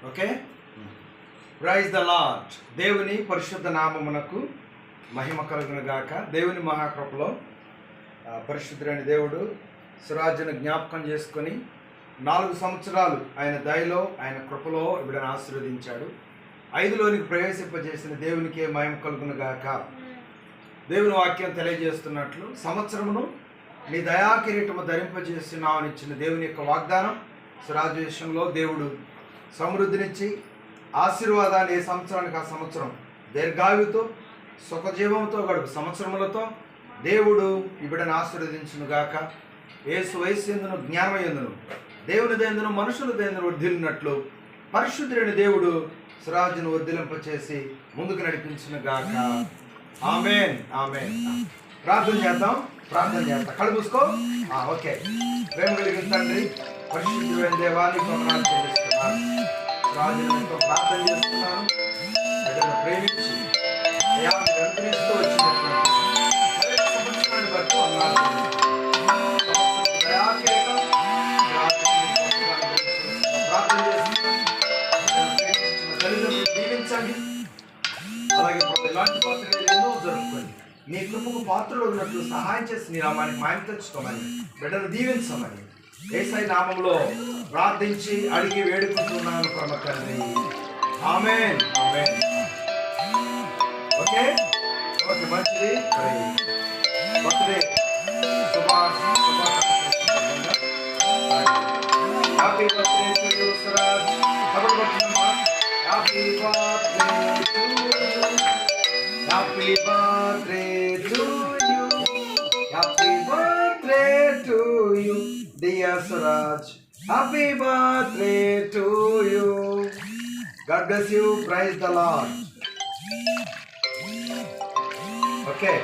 Okay, praise the lord. దేవుని పరిశుద్ధ నామమునకు మహిమ కలుగును గాక. దేవుని మహాకృపలో పరిశుద్ధుడైన దేవుడు సురాజును జ్ఞాపకం చేసుకొని 4 సంవత్సరాలు ఆయన దయలో ఆయన కృపలో బిడ్డను ఆశీర్వదించాడు. 5లోనికి ప్రవేశింపజేసిన దేవునికే మహిమ కలుగును గాక. దేవుని వాక్యం తెలియజేస్తున్నట్లు సంవత్సరమును నీ దయా కిరీటము ధరింపజేస్తున్నామని ఇచ్చిన దేవుని యొక్క వాగ్దానం సురాజు విషయంలో దేవుడు సమృద్ధినిచ్చి ఆశీర్వాదాన్ని ఏ సంవత్సరానికి ఆ సంవత్సరం దీర్ఘాయువుతో సుఖజీవంతో గడుపు సంవత్సరములతో దేవుడు ఈ బిడ్డను ఆశీర్వదించును గాక. యేసు వయస్సు ఎందును జ్ఞానం ఎందును దేవుని దేందును మనుషుల దేందును వర్ధిల్లినట్లు పరిశుద్ధుడైన దేవుడు సురాజును వర్ధిలింపచేసి ముందుకు నడిపించును గాక. ఆమేన్ ఆమేన్. ప్రార్థన చేద్దాం. కళ్ళు మూసుకో. ఓకే. ప్రేమ కలిగిన తండ్రి, పరిశుద్ధుడైన దేవానికి వందనాలు చెల్లిస్తున్నాను. రాజును ఎంతో ప్రార్థన చేస్తున్నాను. బిడ్డను ప్రేమించి అనుగ్రహిస్తూ వచ్చినటువంటి సంవత్సరాన్ని బట్టి వందనాలు ప్రార్థన చేస్తున్నాను. దీవించండి. అలాగే ఇలాంటి పాత్రలు ఎన్నో జరుపుకోండి. నీ కృపకు పాత్రలు ఉన్నట్లు సహాయం చేసి నీ నామానికి మాయం తెచ్చుకోమని బిడ్డను దీవించమని యేసయ్య నామంలో ప్రార్థించి అడిగి వేడుకుంటున్నాను పరమ తండ్రి. ఆమేన్ ఆమేన్. ఓకే ఓకే, మంచిది. Birthday happy birthday to you Suraj. కబర్ కొట్టుమా. Happy birthday to you. Happy birthday to you. Happy birthday to you dear Suraj. Happy birthday to you. God bless you. Praise the Lord. Okay.